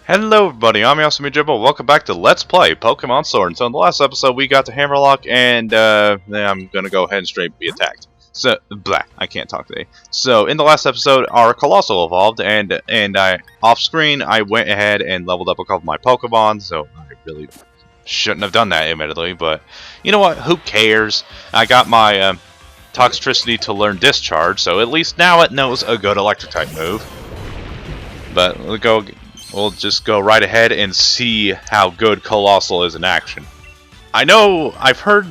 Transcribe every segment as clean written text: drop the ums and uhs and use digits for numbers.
Hello everybody, I'm Yasumi welcome back to Let's Play Pokemon Sword. And so in the last episode we got to Hammerlock and I'm gonna go ahead and straight be attacked. So, I can't talk today. So in the last episode our Colossal evolved and off screen I went ahead and leveled up a couple of my Pokemon, so I really shouldn't have done that admittedly, but you know what, who cares? I got my Toxtricity to learn Discharge, so at least now it knows a good electric type move. But we'll just go right ahead and see how good Colossal is in action. I know I've heard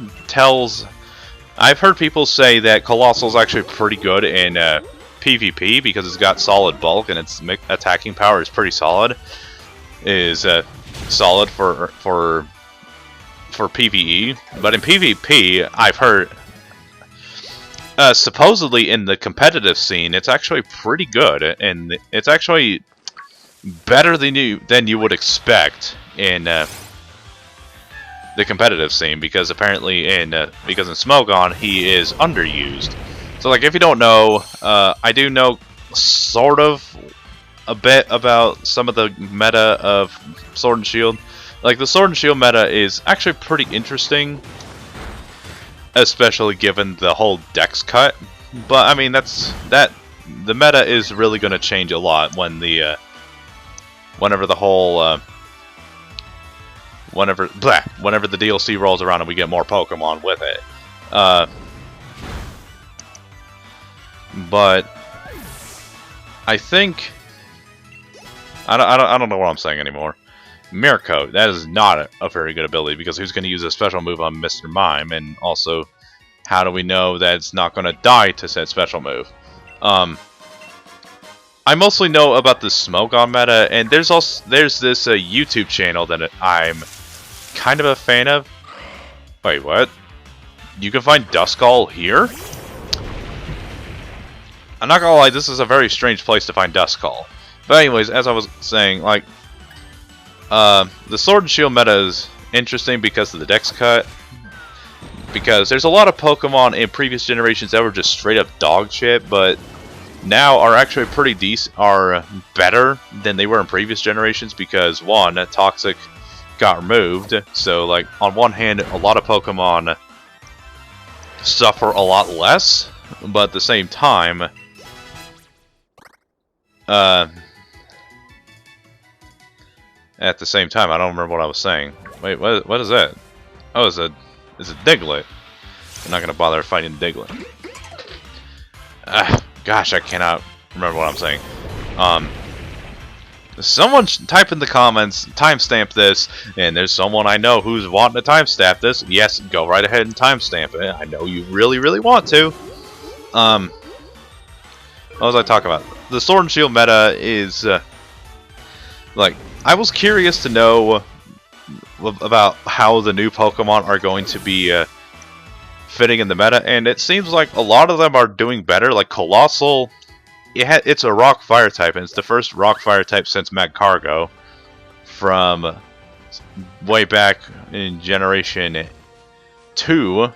people say that Colossal is actually pretty good in PvP because it's got solid bulk and its attacking power is pretty solid. Solid for PvE, but in PvP I've heard supposedly in the competitive scene it's actually pretty good, and it's actually better than you would expect in the competitive scene, because apparently because in Smogon he is underused. So like, if you don't know, I do know sort of a bit about some of the meta of Sword and Shield. Like, the Sword and Shield meta is actually pretty interesting, especially given the whole Dex cut. But I mean, the meta is really going to change a lot when whenever the DLC rolls around and we get more Pokemon with it. But I think I don't know what I'm saying anymore. Mirror Coat, that is not a very good ability, because who's going to use a special move on Mr. Mime, and also how do we know that it's not going to die to said special move? I mostly know about the Smogon meta, and there's this YouTube channel that I'm kind of a fan of. Wait, what? You can find Duskull here? I'm not gonna lie, this is a very strange place to find Duskull. But anyways, as I was saying, like, the Sword and Shield meta is interesting because of the Dex cut. Because there's a lot of Pokemon in previous generations that were just straight up dog shit, but now are actually pretty decent, are better than they were in previous generations, because one, Toxic got removed, so like on one hand a lot of Pokemon suffer a lot less, but at the same time I don't remember what I was saying. Wait, what is that? Oh, is it Diglett? I'm not gonna bother fighting Diglett. Gosh, I cannot remember what I'm saying. Someone type in the comments, timestamp this, and there's someone I know who's wanting to timestamp this. Yes, go right ahead and timestamp it. I know you really, really want to. What was I talking about? The Sword and Shield meta is, like, I was curious to know about how the new Pokemon are going to be fitting in the meta, and it seems like a lot of them are doing better. Like Colossal, it's a rock fire type, and it's the first rock fire type since Magcargo from way back in Generation 2,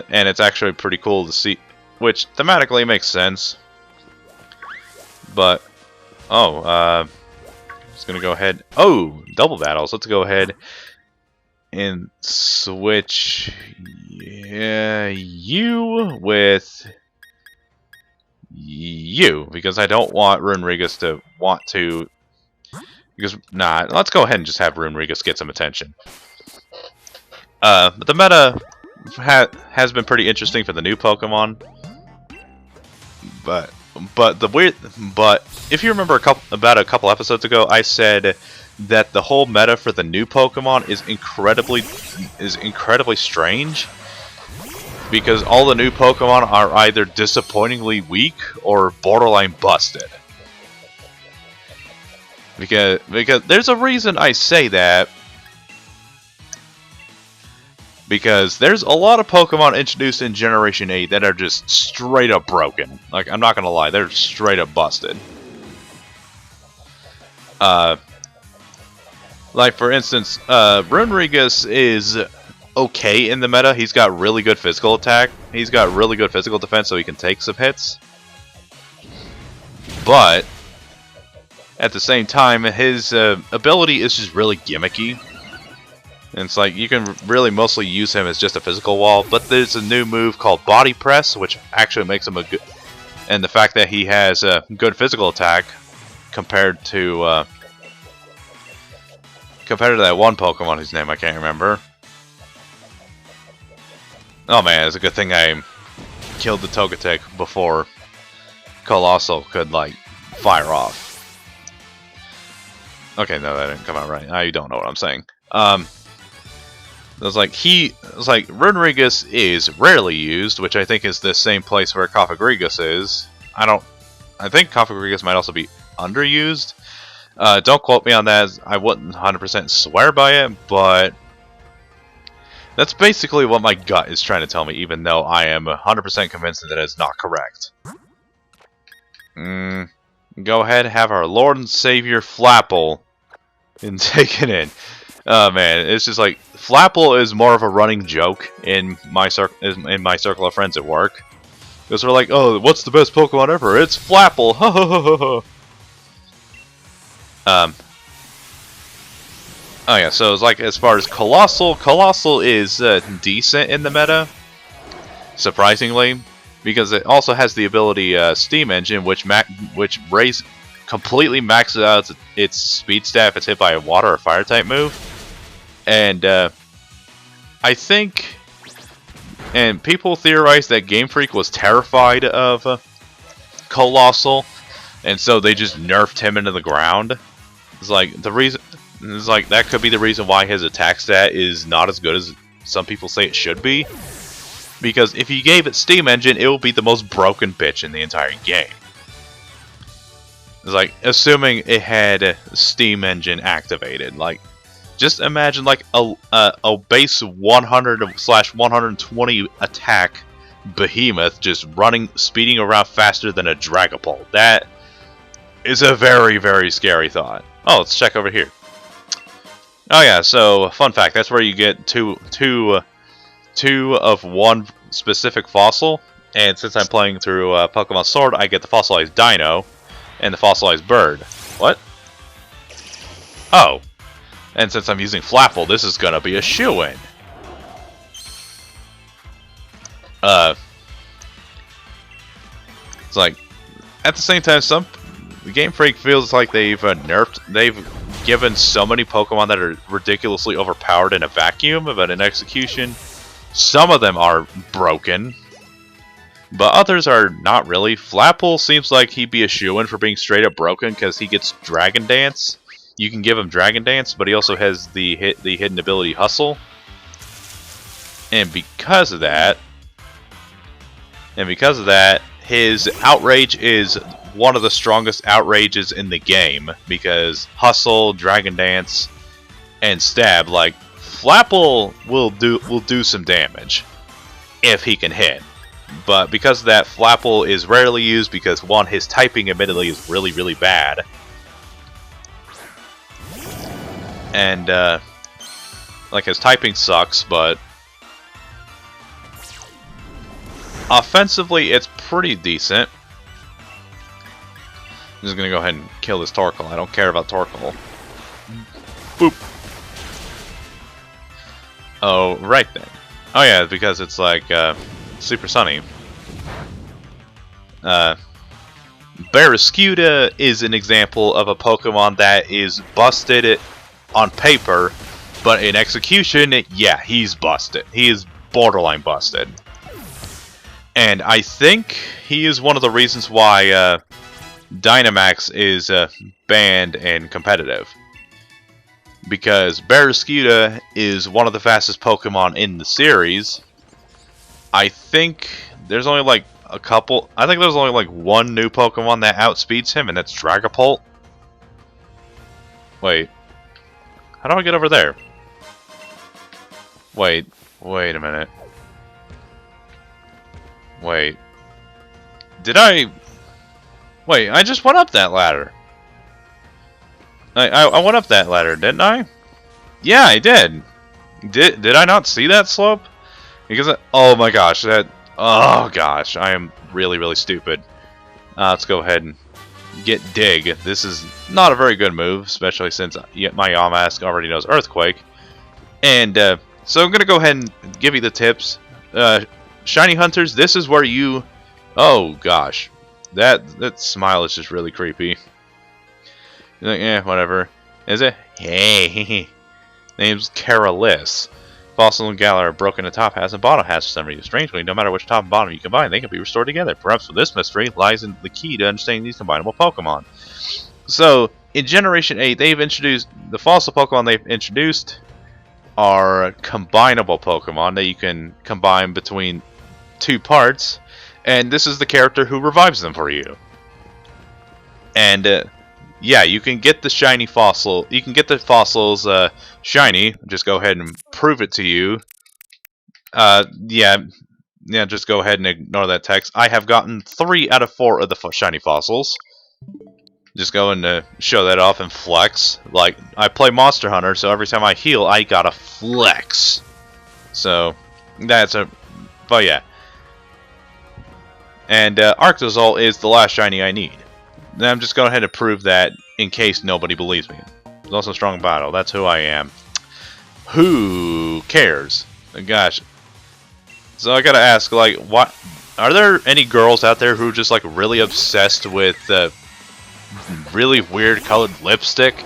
and it's actually pretty cool to see, which thematically makes sense. But just gonna go ahead. Oh, double battles. Let's go ahead and switch you with you, because I don't want Runerigus to want to, because let's go ahead and just have Runerigus get some attention. But the meta has been pretty interesting for the new Pokemon, but if you remember about a couple episodes ago, I said that the whole meta for the new Pokemon is incredibly strange, because all the new Pokemon are either disappointingly weak or borderline busted. Because there's a reason I say that. Because there's a lot of Pokemon introduced in Generation 8 that are just straight up broken. Like, I'm not gonna lie, they're straight up busted. Like, for instance, Runerigus is okay in the meta. He's got really good physical attack. He's got really good physical defense, so he can take some hits. But at the same time, his ability is just really gimmicky. And it's like, you can really mostly use him as just a physical wall, but there's a new move called Body Press, which actually makes him a good... And the fact that he has a good physical attack compared to that one Pokemon whose name I can't remember. Oh man, it's a good thing I killed the Togetic before Colossal could, like, fire off. Okay, no, that didn't come out right. I don't know what I'm saying. It was like Runerigus is rarely used, which I think is the same place where Cofagrigus is. I think Cofagrigus might also be underused. Don't quote me on that. I wouldn't 100% swear by it, but that's basically what my gut is trying to tell me, even though I am 100% convinced that it's not correct. Go ahead, have our Lord and Savior Flapple and take it in. Oh man, it's just like Flapple is more of a running joke in my circle of friends at work, because we're like, oh, what's the best Pokemon ever? It's Flapple. Oh yeah, so it's like, as far as Colossal is decent in the meta, surprisingly, because it also has the ability Steam Engine, which completely maxes out its speed stat if it's hit by a water or fire type move. And I think, and people theorize that Game Freak was terrified of Colossal, and so they just nerfed him into the ground. It's like that could be the reason why his attack stat is not as good as some people say it should be. Because if you gave it Steam Engine, it will be the most broken bitch in the entire game. It's like, assuming it had Steam Engine activated. Like, just imagine like a base 100/120 attack behemoth just speeding around faster than a Dragapult. That is a very, very scary thought. Oh, let's check over here. Oh yeah, so fun fact, that's where you get two of one specific fossil, and since I'm playing through Pokemon Sword, I get the fossilized Dino and the fossilized bird. What? Oh. And since I'm using Flapple, this is gonna be a shoo-in. It's like, at the same time, the Game Freak feels like they've given so many Pokemon that are ridiculously overpowered in a vacuum, but in execution, some of them are broken, but others are not really. Flapple seems like he'd be a shoo-in for being straight up broken because he gets Dragon Dance. You can give him Dragon Dance, but he also has the hidden ability Hustle. And because of that, his Outrage is one of the strongest outrages in the game, because Hustle, Dragon Dance, and Stab, like, Flapple will do some damage if he can hit. But because of that, Flapple is rarely used because, one, his typing admittedly is really, really bad. And, like, his typing sucks, but offensively, it's pretty decent. I'm just gonna go ahead and kill this Torkoal. I don't care about Torkoal. Boop. Oh, right then. Oh yeah, because it's like, Super Sunny. Barraskewda is an example of a Pokemon that is busted on paper, but in execution, yeah, he's busted. He is borderline busted. And I think he is one of the reasons why Dynamax is banned and competitive. Because Barraskewda is one of the fastest Pokemon in the series. I think there's only like there's only like one new Pokemon that outspeeds him, and that's Dragapult. Wait. How do I get over there? Wait a minute. Wait. Wait, I just went up that ladder. I went up that ladder, didn't I? Yeah, I did. Did I not see that slope? Because oh my gosh, oh gosh, I am really, really stupid. Let's go ahead and get Dig. This is not a very good move, especially since my Yamask already knows Earthquake. And so I'm going to go ahead and give you the tips. Shiny Hunters, this is where you... Oh, gosh. That smile is just really creepy. You're like, eh, whatever. Is it? Hey. Name's Karalis. Fossil and Galar are broken to top halves and bottom halves for some reason. Strangely, no matter which top and bottom you combine, they can be restored together. Perhaps with this mystery lies in the key to understanding these combinable Pokemon. So, in Generation 8, they've introduced... The fossil Pokemon they've introduced are combinable Pokemon that you can combine between two parts. And this is the character who revives them for you. And, yeah, you can get the shiny fossil. You can get the fossils shiny. Just go ahead and prove it to you. Yeah, just go ahead and ignore that text. I have gotten 3 out of 4 of the shiny fossils. Just go and show that off and flex. Like, I play Monster Hunter, so every time I heal, I gotta flex. So, that's a... But yeah. And Arctozolt is the last shiny I need. And I'm just going ahead and prove that in case nobody believes me. There's also Strong Battle. That's who I am. Who cares? Gosh. So I gotta ask, like, what... Are there any girls out there who are just, like, really obsessed with really weird colored lipstick?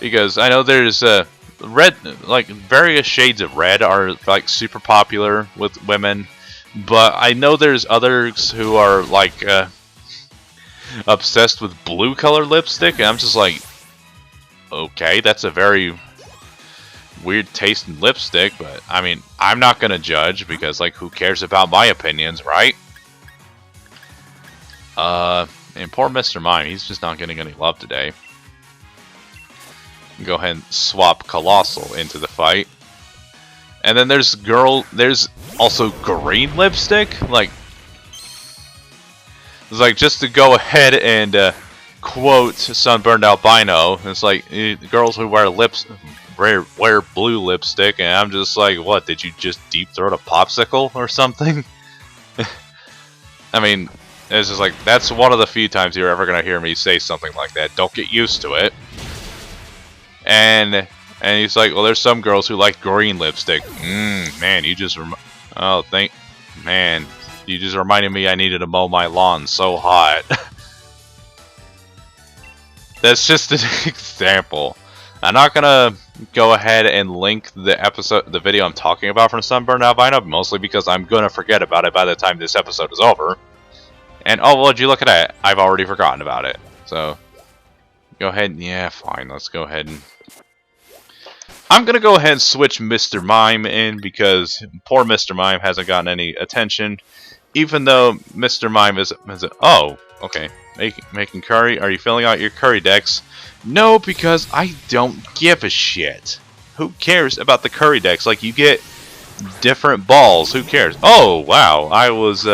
Because I know there's red, like, various shades of red are, like, super popular with women. But I know there's others who are, like, obsessed with blue colored lipstick, and I'm just like, okay, that's a very weird taste in lipstick, but I mean, I'm not gonna judge because, like, who cares about my opinions, right? And poor Mr. Mime, he's just not getting any love today. Go ahead and swap Colossal into the fight. And then there's also green lipstick, like, it's like, just to go ahead and quote Sunburned Albino, it's like, girls who wear wear blue lipstick, and I'm just like, what, did you just deep throat a popsicle or something? I mean, it's just like, that's one of the few times you're ever gonna hear me say something like that. Don't get used to it. And he's like, well, there's some girls who like green lipstick. Man, you just man, you just reminded me I needed to mow my lawn so hot. That's just an example. I'm not gonna go ahead and link the video I'm talking about from Sunburned Albino, mostly because I'm gonna forget about it by the time this episode is over. And oh, well, would you look at that? I've already forgotten about it. So go ahead. Yeah, fine. Let's go ahead and... I'm gonna go ahead and switch Mr. Mime in because poor Mr. Mime hasn't gotten any attention. Even though Mr. Mime is oh, okay. Making curry. Are you filling out your curry decks? No, because I don't give a shit. Who cares about the curry decks? Like, you get different balls. Who cares? Oh, wow. I was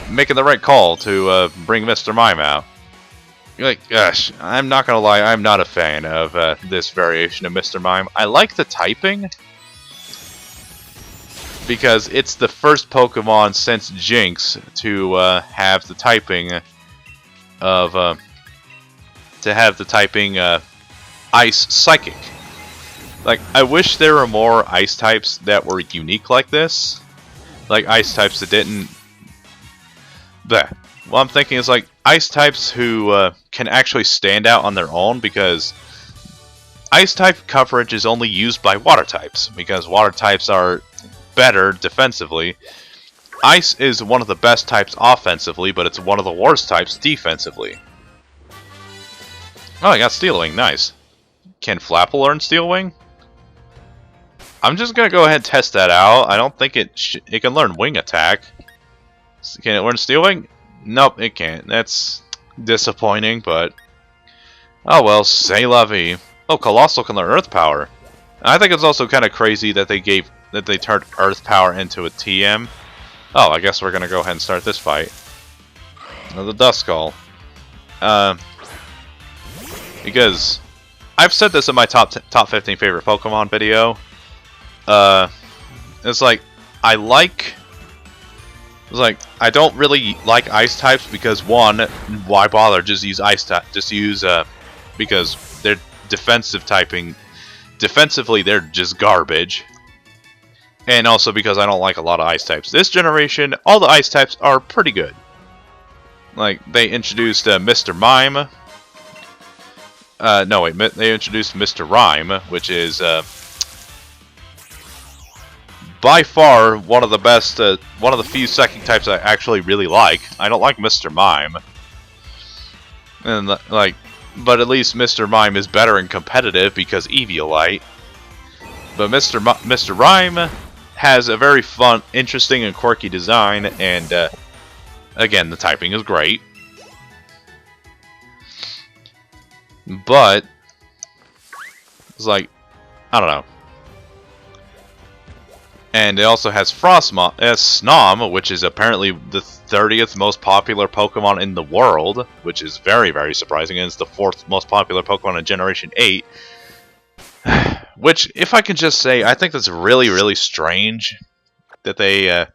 making the right call to bring Mr. Mime out. You're like, gosh, I'm not gonna lie, I'm not a fan of this variation of Mr. Mime. I like the typing because it's the first Pokemon since Jinx to have the typing of Ice Psychic. Like, I wish there were more Ice types that were unique like this. Like, Ice types that didn't... Bleh. What I'm thinking is, like, Ice types who can actually stand out on their own, because Ice type coverage is only used by Water types, because Water types are better defensively. Ice is one of the best types offensively, but it's one of the worst types defensively. Oh, I got Steel Wing, nice. Can Flapple learn Steel Wing? I'm just gonna go ahead and test that out. I don't think it can learn Wing Attack. Can it learn Steel Wing? Nope, it can't. That's disappointing, but... Oh well, c'est la vie. Oh, Colossal can learn Earth Power. I think it's also kind of crazy that they turned Earth Power into a TM. Oh, I guess we're gonna go ahead and start this fight. The Duskull. Because I've said this in my top 15 favorite Pokemon video. It's like, I like It's like, I don't really like ice types because, one, why bother? Just use ice type. Just use, because they're defensive typing. Defensively, they're just garbage. And also because I don't like a lot of ice types. This generation, all the ice types are pretty good. Like, they introduced Mr. Mime. No, wait, they introduced Mr. Rhyme, which is by far one of the best, one of the few psychic types I actually really like. I don't like Mr. Mime. And, like, but at least Mr. Mime is better in competitive because Eviolite. But Mr. Rhyme has a very fun, interesting, and quirky design, and again, the typing is great. But it's like, I don't know. And it also has Snom, which is apparently the 30th most popular Pokemon in the world, which is very, very surprising, and it's the 4th most popular Pokemon in Generation 8. Which, if I can just say, I think that's really, really strange that they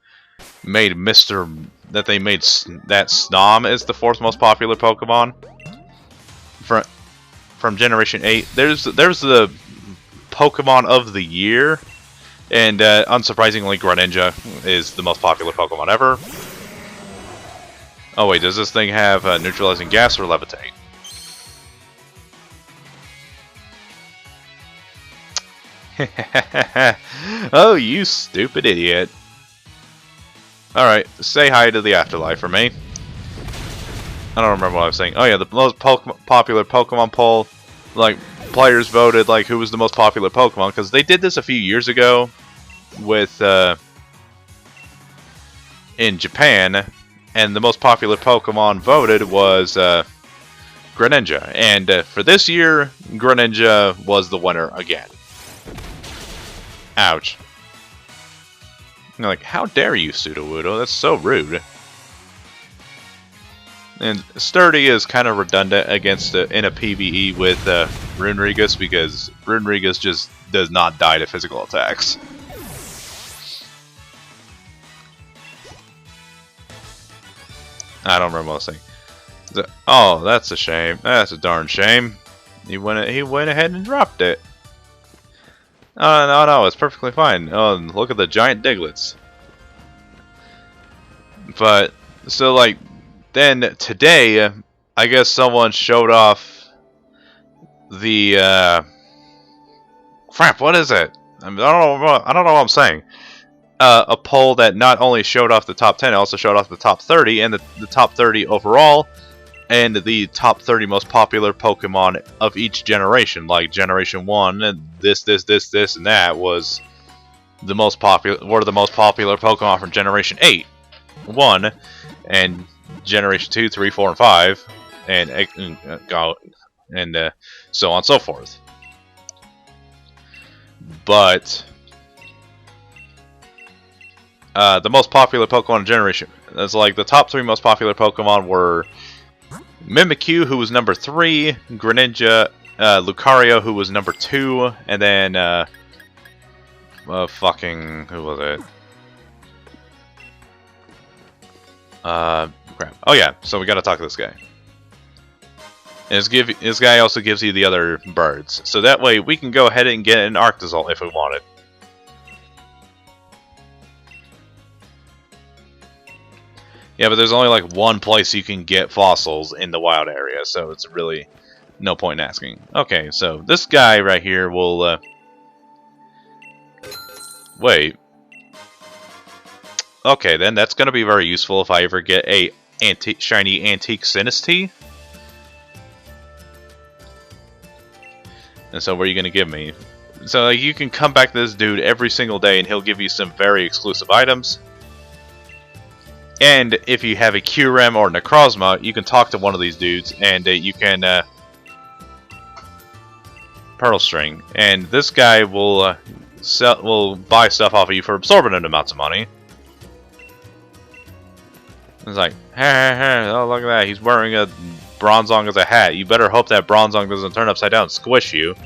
made that Snom is the 4th most popular Pokemon from Generation 8. There's the Pokemon of the Year, and unsurprisingly, Greninja is the most popular Pokemon ever. Oh wait, does this thing have neutralizing gas or levitate? Oh, you stupid idiot. Alright, say hi to the afterlife for me. I don't remember what I was saying. Oh yeah, the most popular Pokemon poll. Like, players voted, like, who was the most popular Pokemon. Because they did this a few years ago with, in Japan. And the most popular Pokemon voted was, Greninja. And for this year, Greninja was the winner again. Ouch. You're like, how dare you, Sudowoodo? That's so rude. And Sturdy is kind of redundant against in a PvE with Runerigus because Runerigus just does not die to physical attacks. I don't remember what I was saying. Oh, that's a shame. That's a darn shame. He went ahead and dropped it. Oh, no, it's perfectly fine. Oh, look at the giant Digletts. But, so, like, then today, I guess someone showed off the, crap, what is it? I don't know what I'm saying. A poll that not only showed off the top 10, it also showed off the top 30, and the top 30 overall, and the top 30 most popular Pokemon of each generation. Like Generation 1, and this, and that was the most popular. Were the most popular Pokemon from Generation 8, 1, and Generation 2, 3, 4, and 5, and so on and so forth. But the most popular Pokemon in Generation, that's like the top 3 most popular Pokemon were Mimikyu, who was number 3, Greninja, Lucario, who was number 2, and then, who was it? Crap. Oh yeah, so we gotta talk to this guy. And this guy also gives you the other birds. So that way, we can go ahead and get an Arctozolt if we wanted. Yeah, but there's only like one place you can get fossils in the wild area, so it's really no point in asking. Okay, so this guy right here will, wait. Okay, then that's going to be very useful if I ever get a shiny antique Sinistea. And so what are you going to give me? So like, you can come back to this dude every single day and he'll give you some very exclusive items. And if you have a Kyurem or Necrozma, you can talk to one of these dudes, and you can Pearl String. And this guy will buy stuff off of you for absorbent amounts of money. It's like, hey, oh look at that, he's wearing a Bronzong as a hat. You better hope that Bronzong doesn't turn upside down and squish you.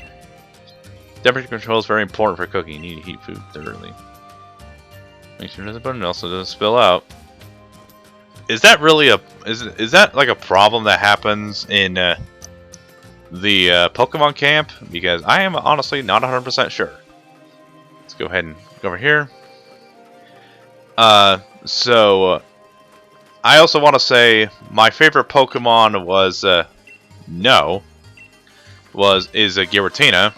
Temperature control is very important for cooking. You need to heat food thoroughly. Make sure it doesn't burn and also doesn't spill out. is that really a is that like a problem that happens in the Pokemon camp? Because I am honestly not 100% sure. Let's go ahead and go over here. So I also want to say my favorite Pokemon was is a Giratina,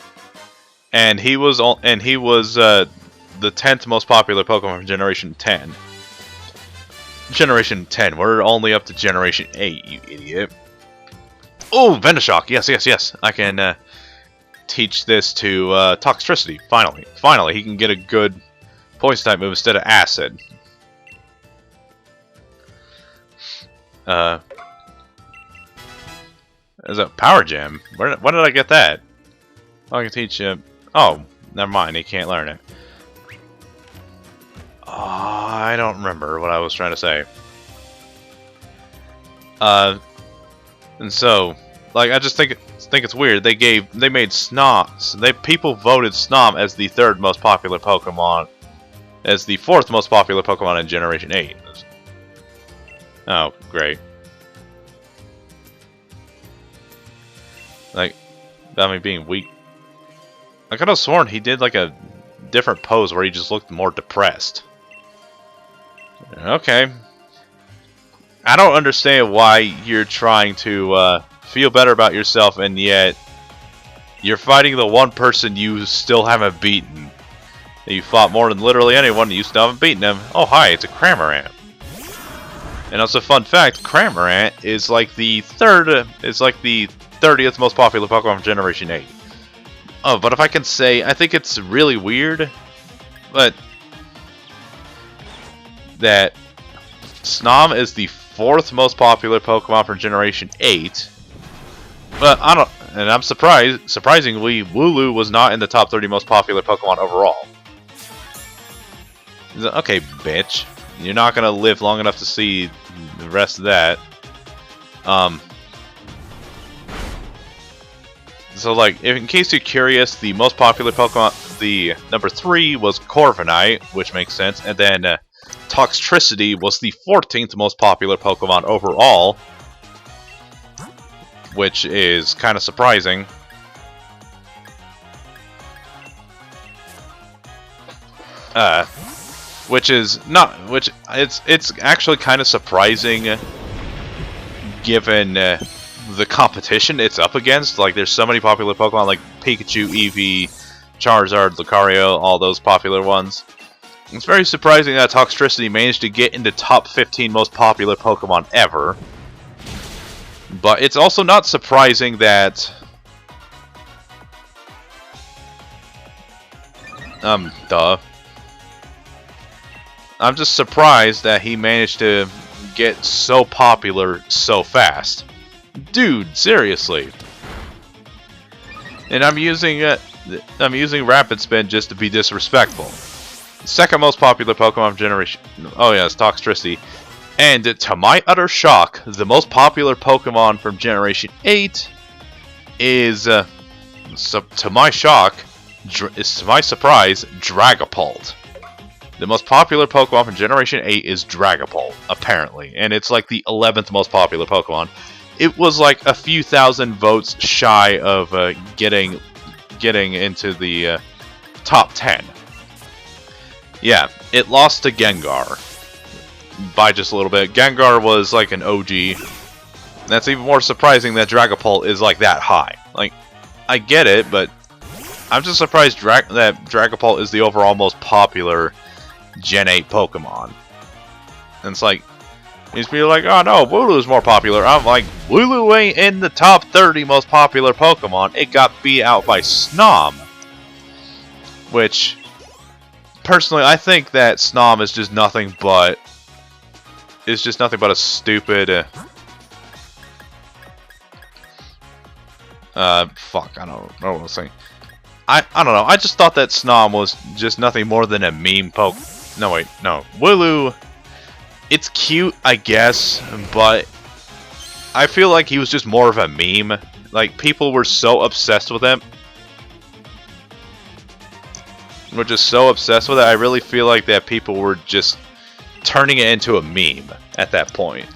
and he was the 10th most popular Pokemon from Generation 10. Generation 10. We're only up to Generation 8, you idiot. Oh, Ventushock. Yes, yes, yes. I can teach this to Toxtricity. Finally. Finally, he can get a good poison type move instead of Acid. There's a Power Gem. When did I get that? Oh, I can teach him. Oh, never mind. He can't learn it. Oh, I don't remember what I was trying to say. And so, like, I just think it's weird. They made Snom. People voted Snom as the 3rd most popular Pokemon, as the 4th most popular Pokemon in Generation 8. Oh, great. Like, about me being weak. I could have sworn he did like a different pose where he just looked more depressed. Okay. I don't understand why you're trying to feel better about yourself and yet you're fighting the one person you still haven't beaten. You fought more than literally anyone and you still haven't beaten him. Oh hi, it's a Cramorant. And also fun fact, Cramorant is like the 30th most popular Pokemon from Generation 8. Oh, but if I can say, I think it's really weird, but that Snom is the 4th most popular Pokemon from Generation 8. But I don't, and I'm surprisingly, Wooloo was not in the top 30 most popular Pokemon overall. Okay, bitch. You're not gonna live long enough to see the rest of that. So, like, in case you're curious, the most popular Pokemon, the number 3 was Corviknight, which makes sense, and then Toxtricity was the 14th most popular Pokemon overall, which is kind of surprising. It's actually kind of surprising given the competition it's up against. Like, there's so many popular Pokemon like Pikachu, Eevee, Charizard, Lucario, all those popular ones. It's very surprising that Toxtricity managed to get into top 15 most popular Pokemon ever. But it's also not surprising that I'm just surprised that he managed to get so popular so fast. Dude, seriously. And I'm using Rapid Spin just to be disrespectful. Second most popular Pokemon Generation. Oh yeah, it's Toxtricity. And to my utter shock, the most popular Pokemon from Generation 8 is, to my surprise, Dragapult. The most popular Pokemon from Generation 8 is Dragapult, apparently. And it's like the 11th most popular Pokemon. It was like a few thousand votes shy of getting into the top 10. Yeah, it lost to Gengar by just a little bit. Gengar was like an OG. That's even more surprising that Dragapult is like that high. Like, I get it, but I'm just surprised that Dragapult is the overall most popular Gen 8 Pokemon. And it's like, these people are like, oh no, Wooloo's more popular. I'm like, Wooloo ain't in the top 30 most popular Pokemon. It got beat out by Snom. Which, personally, I think that Snom is just nothing but a stupid fuck, I don't know what I'm saying. I don't know. I just thought that Snom was just nothing more than a meme poke. No, wait, no. Wooloo, it's cute, I guess, but I feel like he was just more of a meme. Like, people were so obsessed with him. We're just so obsessed with it. I really feel like that people were just turning it into a meme at that point.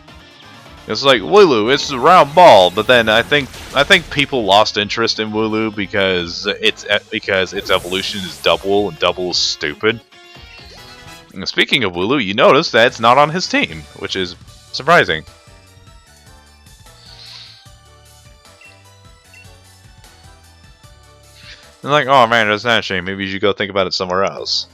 It's like Wooloo, it's a round ball, but then I think people lost interest in Wooloo because its evolution is double, and double is stupid. And speaking of Wooloo, you notice that it's not on his team, which is surprising. And like, oh man, that's not a shame. Maybe you should go think about it somewhere else.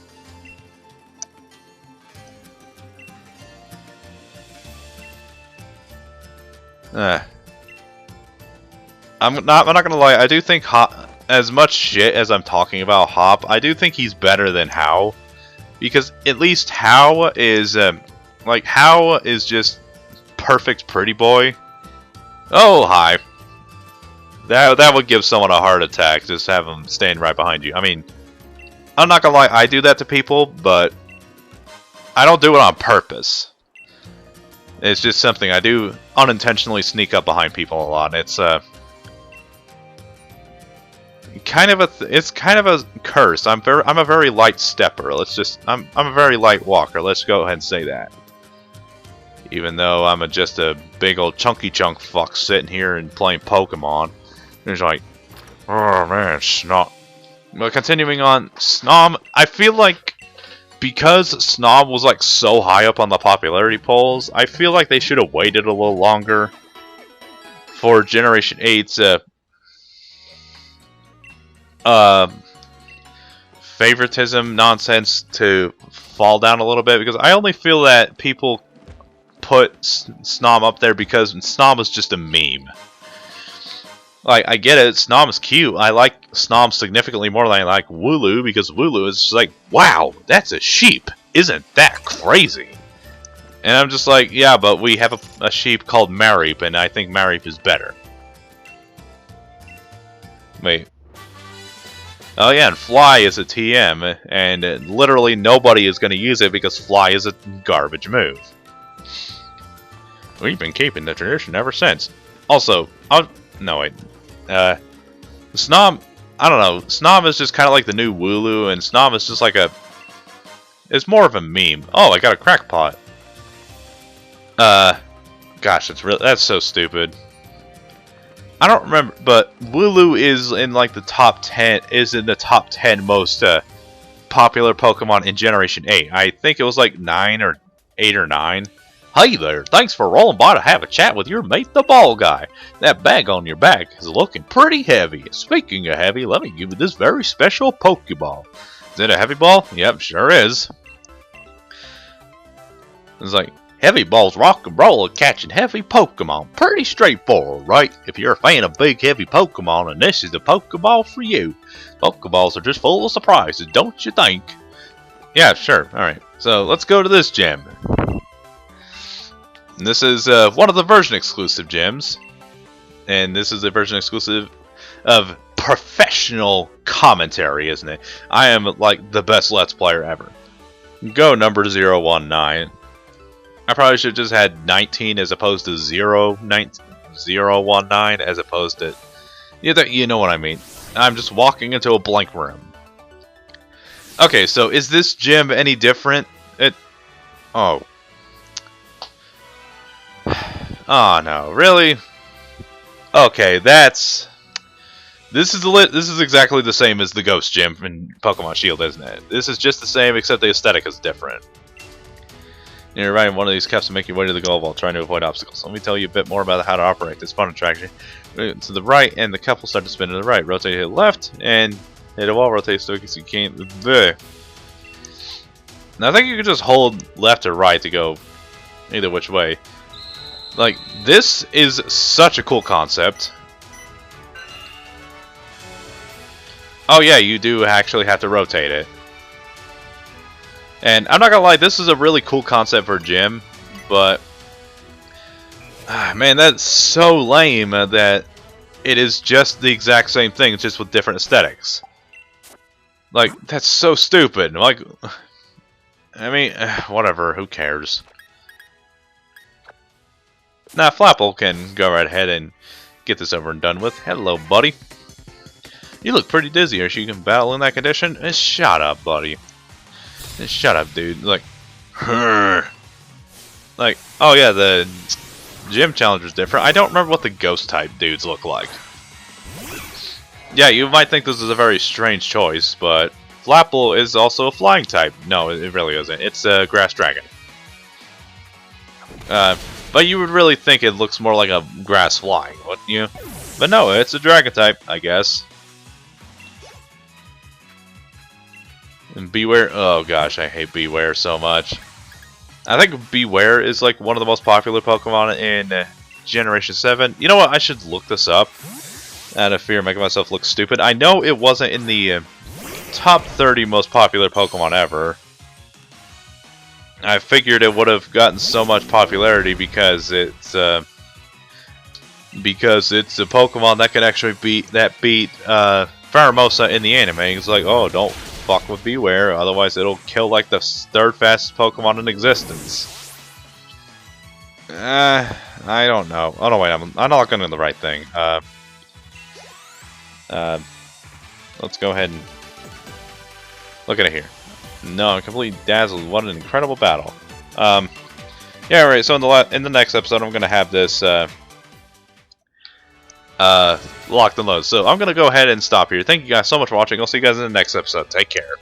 I'm not gonna lie. I do think as much shit as I'm talking about Hop, I do think he's better than How, because at least How is How is just perfect pretty boy. Oh hi. That would give someone a heart attack. Just have him stand right behind you. I mean, I'm not gonna lie. I do that to people, but I don't do it on purpose. It's just something I do unintentionally sneak up behind people a lot. It's kind of a curse. I'm a very light stepper. I'm a very light walker. Let's go ahead and say that. Even though I'm just a big old chunky chunk fuck sitting here and playing Pokemon. It's like, oh man, Snom. But continuing on, Snom, I feel like because Snom was like so high up on the popularity polls, I feel like they should have waited a little longer for Generation 8's favoritism nonsense to fall down a little bit, because I only feel that people put Snom up there because Snom is just a meme. Like, I get it, Snom is cute. I like Snom significantly more than I like Wooloo, because Wooloo is just like, wow, that's a sheep. Isn't that crazy? And I'm just like, yeah, but we have a sheep called Mareep, and I think Mareep is better. Wait. Oh yeah, and Fly is a TM, and literally nobody is going to use it because Fly is a garbage move. We've been keeping the tradition ever since. Also, no wait. Snom, I don't know. Snom is just kind of like the new Wooloo, and Snom is just like it's more of a meme. Oh, I got a crackpot. Gosh, that's so stupid. I don't remember, but Wooloo is in like the top 10. Is in the top 10 most popular Pokemon in Generation 8. I think it was like 9 or 8 or 9. Hey there, thanks for rolling by to have a chat with your mate, the ball guy. That bag on your back is looking pretty heavy. Speaking of heavy, let me give you this very special Pokeball. Is it a heavy ball? Yep, sure is. It's like, heavy balls rock and roll at catching heavy Pokemon. Pretty straightforward, right? If you're a fan of big, heavy Pokemon, and this is the Pokeball for you. Pokeballs are just full of surprises, don't you think? Yeah, sure. Alright, so let's go to this gym. And this is one of the version exclusive gyms. And this is a version exclusive of professional commentary, isn't it? I am like the best Let's Player ever. Go number 019. I probably should have just had 19 as opposed to 019 as opposed to... You know what I mean. I'm just walking into a blank room. Okay, so is this gym any different? Oh. Oh no, really? Okay, this is exactly the same as the Ghost Gym in Pokemon Shield, isn't it? This is just the same, except the aesthetic is different. You're riding one of these caps to make your way to the goal while trying to avoid obstacles. Let me tell you a bit more about how to operate this fun attraction. To the right, and the cup will start to spin to the right. Rotate to the left, and hit a wall. Rotate so you can't... Bleh. Now, I think you can just hold left or right to go either which way. Like, this is such a cool concept. Oh yeah, you do actually have to rotate it. And I'm not gonna lie, this is a really cool concept for a gym, but... man, that's so lame that it is just the exact same thing, just with different aesthetics. Like, that's so stupid. Like, I mean, whatever, who cares? Nah, Flapple can go right ahead and get this over and done with. Hello, buddy. You look pretty dizzy. Are you can battle in that condition? Shut up, buddy. Shut up, dude. Like, Like, oh yeah, the gym challenge was different. I don't remember what the ghost type dudes look like. Yeah, you might think this is a very strange choice, but Flapple is also a flying type. No, it really isn't. It's a grass dragon. But you would really think it looks more like a grass flying, wouldn't you? But no, it's a dragon type, I guess. And Beware, oh gosh, I hate Beware so much. I think Beware is like one of the most popular Pokemon in Generation 7. You know what, I should look this up. Out of fear of making myself look stupid. I know it wasn't in the top 30 most popular Pokemon ever. I figured it would have gotten so much popularity because it's a Pokemon that can actually beat Pheromosa in the anime. It's like, oh, don't fuck with Beware, otherwise it'll kill like the third fastest Pokemon in existence. I don't know. Oh no, wait, I'm not looking at the right thing. Let's go ahead and look at it here. No, I'm completely dazzled. What an incredible battle. Yeah, right. So in the next episode, I'm gonna have this locked and loaded. So I'm gonna go ahead and stop here. Thank you guys so much for watching. I'll see you guys in the next episode. Take care.